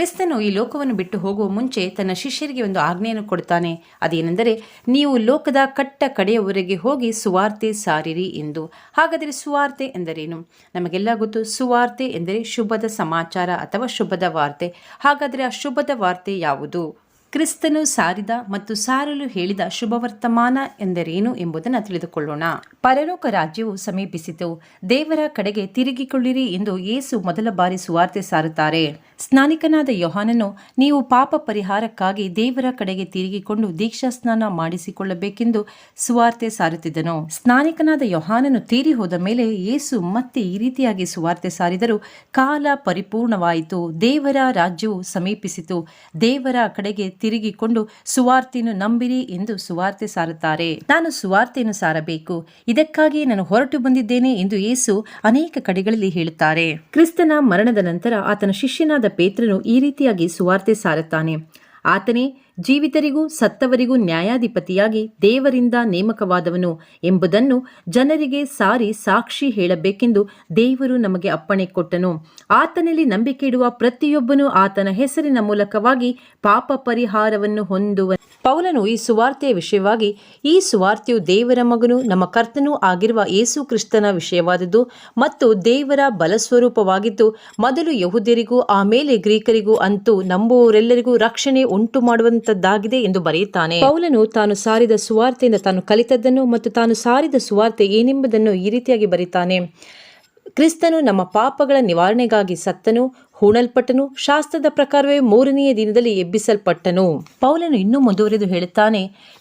ಕ್ರಿಸ್ತನು ಈ ಲೋಕವನ್ನು ಬಿಟ್ಟು ಹೋಗುವ ಮುಂಚೆ ತನ್ನ ಶಿಷ್ಯರಿಗೆ ಒಂದು ಆಜ್ಞೆಯನ್ನು ಕೊಡ್ತಾನೆ. ಅದೇನೆಂದರೆ, ನೀವು ಲೋಕದ ಕಟ್ಟ ಕಡೆಯವರೆಗೆ ಹೋಗಿ ಸುವಾರ್ತೆ ಸಾರಿರಿ ಎಂದು. ಹಾಗಾದರೆ ಸುವಾರ್ತೆ ಎಂದರೇನು? ನಮಗೆಲ್ಲ ಗೊತ್ತು, ಸುವಾರ್ತೆ ಎಂದರೆ ಶುಭದ ಸಮಾಚಾರ ಅಥವಾ ಶುಭದ ವಾರ್ತೆ. ಹಾಗಾದರೆ ಆ ಶುಭದ ವಾರ್ತೆ ಯಾವುದು? ಕ್ರಿಸ್ತನು ಸಾರಿದ ಮತ್ತು ಸಾರಲು ಹೇಳಿದ ಶುಭವರ್ತಮಾನ ಎಂದರೇನು ಎಂಬುದನ್ನು ತಿಳಿದುಕೊಳ್ಳೋಣ. ಪರಲೋಕ ರಾಜ್ಯವು ಸಮೀಪಿಸಿತು, ದೇವರ ಕಡೆಗೆ ತಿರುಗಿಕೊಳ್ಳಿರಿ ಎಂದು ಯೇಸು ಮೊದಲ ಬಾರಿ ಸುವಾರ್ತೆ ಸಾರುತ್ತಾರೆ. ಸ್ನಾನಿಕನಾದ ಯೋಹಾನನು, ನೀವು ಪಾಪ ಪರಿಹಾರಕ್ಕಾಗಿ ದೇವರ ಕಡೆಗೆ ತಿರುಗಿಕೊಂಡು ದೀಕ್ಷಾಸ್ನಾನ ಮಾಡಿಸಿಕೊಳ್ಳಬೇಕೆಂದು ಸುವಾರ್ತೆ ಸಾರುತ್ತಿದ್ದನು. ಸ್ನಾನಿಕನಾದ ಯೋಹಾನನು ತೀರಿ ಹೋದ ಮೇಲೆ ಯೇಸು ಮತ್ತೆ ಈ ರೀತಿಯಾಗಿ ಸುವಾರ್ತೆ ಸಾರಿದರು. ಕಾಲ ಪರಿಪೂರ್ಣವಾಯಿತು, ದೇವರ ರಾಜ್ಯವು ಸಮೀಪಿಸಿತು, ದೇವರ ಕಡೆಗೆ ತಿರುಗಿಕೊಂಡು ಸುವಾರ್ತೆಯನ್ನು ನಂಬಿರಿ ಎಂದು ಸುವಾರ್ತೆ ಸಾರುತ್ತಾರೆ. ನಾನು ಸುವಾರ್ತೆಯನ್ನು ಸಾರಬೇಕು, ಇದಕ್ಕಾಗಿ ನಾನು ಹೊರಟು ಬಂದಿದ್ದೇನೆ ಎಂದು ಯೇಸು ಅನೇಕ ಕಡೆಗಳಲ್ಲಿ ಹೇಳುತ್ತಾರೆ. ಕ್ರಿಸ್ತನ ಮರಣದ ನಂತರ ಆತನ ಶಿಷ್ಯನಾದ ಪೇತ್ರನು ಈ ರೀತಿಯಾಗಿ ಸುವಾರ್ತೆ ಸಾರುತ್ತಾನೆ. ಆತನೇ ಜೀವಿತರಿಗೂ ಸತ್ತವರಿಗೂ ನ್ಯಾಯಾಧಿಪತಿಯಾಗಿ ದೇವರಿಂದ ನೇಮಕವಾದವನು ಎಂಬುದನ್ನು ಜನರಿಗೆ ಸಾರಿ ಸಾಕ್ಷಿ ಹೇಳಬೇಕೆಂದು ದೇವರು ನಮಗೆ ಅಪ್ಪಣೆ ಕೊಟ್ಟನು. ಆತನಲ್ಲಿ ನಂಬಿಕೆ ಇಡುವ ಪ್ರತಿಯೊಬ್ಬನು ಆತನ ಹೆಸರಿನ ಮೂಲಕವಾಗಿ ಪಾಪ ಪರಿಹಾರವನ್ನು ಹೊಂದುವ. ಪೌಲನು ಈ ಸುವಾರ್ತೆಯ ವಿಷಯವಾಗಿ, ಈ ಸುವಾರ್ತೆಯು ದೇವರ ಮಗನು ನಮ್ಮ ಕರ್ತನೂ ಆಗಿರುವ ಯೇಸು ಕ್ರಿಸ್ತನ ವಿಷಯವಾದದ್ದು ಮತ್ತು ದೇವರ ಬಲಸ್ವರೂಪವಾಗಿದ್ದು, ಮೊದಲು ಯಹೂದ್ಯರಿಗೂ ಆಮೇಲೆ ಗ್ರೀಕರಿಗೂ ಅಂತೂ ನಂಬುವವರೆಲ್ಲರಿಗೂ ರಕ್ಷಣೆ ಉಂಟು ಮಾಡುವಂತದ್ದಾಗಿದೆ ಎಂದು ಬರೆಯುತ್ತಾನೆ. ಪೌಲನು ತಾನು ಸಾರಿದ ಸುವಾರ್ತೆಯಿಂದ ತಾನು ಕಲಿತದ್ದನ್ನು ಮತ್ತು ತಾನು ಸಾರಿದ ಸುವಾರ್ತೆ ಏನೆಂಬುದನ್ನು ಈ ರೀತಿಯಾಗಿ ಬರೆಯುತ್ತಾನೆ. ಕ್ರಿಸ್ತನು ನಮ್ಮ ಪಾಪಗಳ ನಿವಾರಣೆಗಾಗಿ ಸತ್ತನು, ಹೂಣಲ್ಪಟ್ಟನು, ಶಾಸ್ತ್ರದ ಪ್ರಕಾರವೇ ಮೂರನೆಯ ದಿನದಲ್ಲಿ ಎಬ್ಬಿಸಲ್ಪಟ್ಟನು. ಪೌಲನು ಇನ್ನೂ ಮುಂದುವರೆದು ಹೇಳುತ್ತಾನೆ,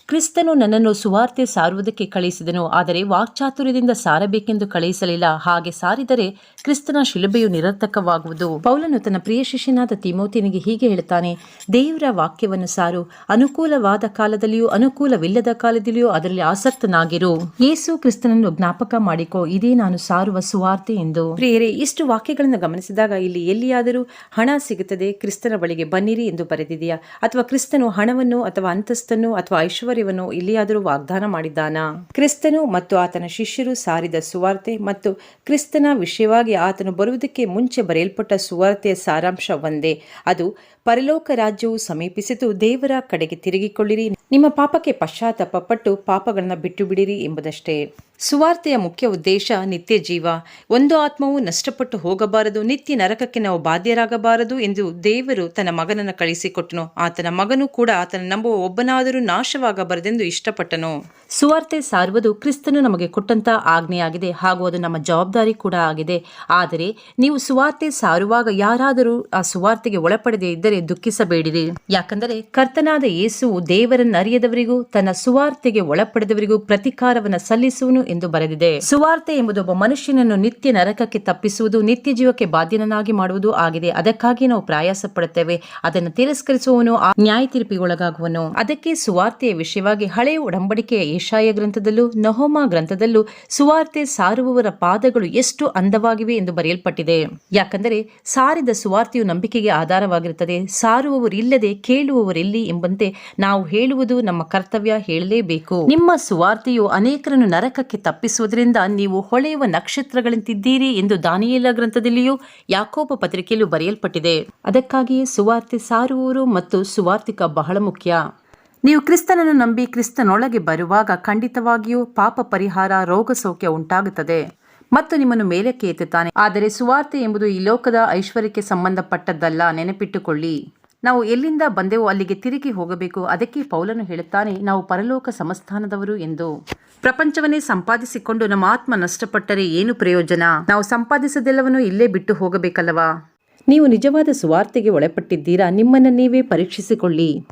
ಕ್ರಿಸ್ತನು ನನ್ನನ್ನು ಸುವಾರ್ತೆ ಸಾರುವುದಕ್ಕೆ ಕಳುಹಿಸಿದನು, ಆದರೆ ವಾಕ್ಚಾತುರ್ಯದಿಂದ ಸಾರಬೇಕೆಂದು ಕಳುಹಿಸಲಿಲ್ಲ. ಹಾಗೆ ಸಾರಿದರೆ ಕ್ರಿಸ್ತನ ಶಿಲುಬೆಯು ನಿರರ್ಥಕವಾಗುವುದು. ಪೌಲನು ತನ್ನ ಪ್ರಿಯ ಶಿಷ್ಯನಾದ ತಿಮೋತಿನಿಗೆ ಹೀಗೆ ಹೇಳುತ್ತಾನೆ, ದೇವರ ವಾಕ್ಯವನ್ನು ಸಾರು, ಅನುಕೂಲವಾದ ಕಾಲದಲ್ಲಿಯೂ ಅನುಕೂಲವಿಲ್ಲದ ಕಾಲದಲ್ಲಿಯೂ ಅದರಲ್ಲಿ ಆಸಕ್ತನಾಗಿರು. ಯೇಸು ಕ್ರಿಸ್ತನನ್ನು ಜ್ಞಾಪಕ ಮಾಡಿಕೋ, ಇದೇ ನಾನು ಸಾರುವ ಸುವಾರ್ತೆ ಎಂದು. ಪ್ರಿಯರೇ, ಇಷ್ಟು ವಾಕ್ಯಗಳನ್ನು ಗಮನಿಸಿದಾಗ ಇಲ್ಲಿ ಎಲ್ಲಿಯಾದರೂ ಹಣ ಸಿಗುತ್ತದೆ, ಕ್ರಿಸ್ತನ ಬಳಿಗೆ ಬನ್ನಿರಿ ಎಂದು ಬರೆದಿದೆಯಾ? ಅಥವಾ ಕ್ರಿಸ್ತನು ಹಣವನ್ನು ಅಥವಾ ಅಂತಸ್ತನ್ನು ಅಥವಾ ಐಶ್ವರ್ಯವನ್ನು ಎಲ್ಲಿಯಾದರೂ ವಾಗ್ದಾನ ಮಾಡಿದ್ದಾನಾ? ಕ್ರಿಸ್ತನು ಮತ್ತು ಆತನ ಶಿಷ್ಯರು ಸಾರಿದ ಸುವಾರ್ತೆ ಮತ್ತು ಕ್ರಿಸ್ತನ ವಿಷಯವಾಗಿ ಆತನು ಬರುವುದಕ್ಕೆ ಮುಂಚೆ ಬರೆಯಲ್ಪಟ್ಟ ಸುವಾರ್ತೆಯ ಸಾರಾಂಶ ಒಂದೇ. ಅದು ಪರಲೋಕ ರಾಜ್ಯವು ಸಮೀಪಿಸಿತು, ದೇವರ ಕಡೆಗೆ ತಿರುಗಿಕೊಳ್ಳಿರಿ, ನಿಮ್ಮ ಪಾಪಕ್ಕೆ ಪಶ್ಚಾತ್ತಾಪಪಟ್ಟು ಪಾಪಗಳನ್ನು ಬಿಟ್ಟು ಬಿಡಿರಿ ಎಂಬುದಷ್ಟೇ. ಸುವಾರ್ತೆಯ ಮುಖ್ಯ ಉದ್ದೇಶ ನಿತ್ಯ ಜೀವ. ಒಂದು ಆತ್ಮವು ನಷ್ಟಪಟ್ಟು ಹೋಗಬಾರದು, ನಿತ್ಯ ನರಕಕ್ಕೆ ನಾವು ಬಾಧ್ಯರಾಗಬಾರದು ಎಂದು ದೇವರು ತನ್ನ ಮಗನನ್ನು ಕಳಿಸಿಕೊಟ್ಟನು. ಆತನ ಮಗನು ಕೂಡ ಆತನ ನಂಬುವ ಒಬ್ಬನಾದರೂ ನಾಶವಾಗಬಾರದೆಂದು ಇಷ್ಟಪಟ್ಟನು. ಸುವಾರ್ತೆ ಸಾರುವುದು ಕ್ರಿಸ್ತನು ನಮಗೆ ಕೊಟ್ಟಂತ ಆಜ್ಞೆಯಾಗಿದೆ ಹಾಗೂ ಅದು ನಮ್ಮ ಜವಾಬ್ದಾರಿ ಕೂಡ ಆಗಿದೆ. ಆದರೆ ನೀವು ಸುವಾರ್ತೆ ಸಾರುವಾಗ ಯಾರಾದರೂ ಆ ಸುವಾರ್ತೆಗೆ ಒಳಪಡದೇ ಇದ್ದರೆ ದುಃಖಿಸಬೇಡಿರಿ. ಯಾಕಂದರೆ ಕರ್ತನಾದ ಯೇಸುವು ದೇವರನ್ನು ಅರಿಯದವರಿಗೂ ತನ್ನ ಸುವಾರ್ತೆಗೆ ಒಳಪಡೆದವರಿಗೂ ಪ್ರತಿಕಾರವನ್ನು ಸಲ್ಲಿಸುವನು ಎಂದು ಬರೆದಿದೆ. ಸುವಾರ್ತೆ ಎಂಬುದು ಒಬ್ಬ ಮನುಷ್ಯನನ್ನು ನಿತ್ಯ ನರಕಕ್ಕೆ ತಪ್ಪಿಸುವುದು, ನಿತ್ಯ ಜೀವಕ್ಕೆ ಬಾಧ್ಯನನ್ನಾಗಿ ಮಾಡುವುದು ಆಗಿದೆ. ಅದಕ್ಕಾಗಿ ನಾವು ಪ್ರಯಾಸ ಪಡುತ್ತೇವೆ. ಅದನ್ನು ತಿರಸ್ಕರಿಸುವವನು ಆ ನ್ಯಾಯ ತೀರ್ಪಿಗೆ ಒಳಗಾಗುವನು. ಅದಕ್ಕೆ ಸುವಾರ್ತೆಯ ವಿಷಯವಾಗಿ ಹಳೆಯ ಒಡಂಬಡಿಕೆಯ ಯೆಶಾಯ ಗ್ರಂಥದಲ್ಲೂ ನಹೂಮ ಗ್ರಂಥದಲ್ಲೂ ಸುವಾರ್ತೆ ಸಾರುವವರ ಪಾದಗಳು ಎಷ್ಟು ಅಂದವಾಗಿವೆ ಎಂದು ಬರೆಯಲ್ಪಟ್ಟಿದೆ. ಯಾಕಂದರೆ ಸಾರಿದ ಸುವಾರ್ತೆಯು ನಂಬಿಕೆಗೆ ಆಧಾರವಾಗಿರುತ್ತದೆ. ಸಾರುವವರಿಲ್ಲದೆ ಕೇಳುವವರೆಲ್ಲಿ ಎಂಬಂತೆ ನಾವು ಹೇಳುವುದು ನಮ್ಮ ಕರ್ತವ್ಯ, ಹೇಳಲೇಬೇಕು. ನಿಮ್ಮ ಸುವಾರ್ತೆಯು ಅನೇಕರನ್ನು ನರಕಕ್ಕೆ ತಪ್ಪಿಸುವುದರಿಂದ ನೀವು ಹೊಳೆಯುವ ನಕ್ಷತ್ರಗಳಂತಿದ್ದೀರಿ ಎಂದು ದಾನಿಯೇಲ ಗ್ರಂಥದಲ್ಲಿಯೂ ಯಾಕೋಬ ಪತ್ರಿಕೆಯಲ್ಲೂ ಬರೆಯಲ್ಪಟ್ಟಿದೆ. ಅದಕ್ಕಾಗಿಯೇ ಸುವಾರ್ತೆ ಸಾರುವವರು ಮತ್ತು ಸುವಾರ್ತಿಕ ಬಹಳ ಮುಖ್ಯ. ನೀವು ಕ್ರಿಸ್ತನನ್ನು ನಂಬಿ ಕ್ರಿಸ್ತನೊಳಗೆ ಬರುವಾಗ ಖಂಡಿತವಾಗಿಯೂ ಪಾಪ ಪರಿಹಾರ, ರೋಗ ಸೌಖ್ಯ ಉಂಟಾಗುತ್ತದೆ ಮತ್ತು ನಿಮ್ಮನ್ನು ಮೇಲಕ್ಕೆ ಎತ್ತುತ್ತಾನೆ. ಆದರೆ ಸುವಾರ್ತೆ ಎಂಬುದು ಈ ಲೋಕದ ಐಶ್ವರ್ಯಕ್ಕೆ ಸಂಬಂಧಪಟ್ಟದ್ದಲ್ಲ, ನೆನಪಿಟ್ಟುಕೊಳ್ಳಿ. ನಾವು ಎಲ್ಲಿಂದ ಬಂದೆವೋ ಅಲ್ಲಿಗೆ ತಿರುಗಿ ಹೋಗಬೇಕು. ಅದಕ್ಕೆ ಪೌಲನು ಹೇಳುತ್ತಾನೆ, ನಾವು ಪರಲೋಕ ಸಮಸ್ಥಾನದವರು ಎಂದು. ಪ್ರಪಂಚವನ್ನೇ ಸಂಪಾದಿಸಿಕೊಂಡು ನಮ್ಮ ಆತ್ಮ ನಷ್ಟಪಟ್ಟರೆ ಏನು ಪ್ರಯೋಜನ? ನಾವು ಸಂಪಾದಿಸದೆಲ್ಲವನ್ನು ಇಲ್ಲೇ ಬಿಟ್ಟು ಹೋಗಬೇಕಲ್ಲವಾ? ನೀವು ನಿಜವಾದ ಸುವಾರ್ತೆಗೆ ಒಳಪಟ್ಟಿದ್ದೀರಾ? ನಿಮ್ಮನ್ನು ನೀವೇ ಪರೀಕ್ಷಿಸಿಕೊಳ್ಳಿ.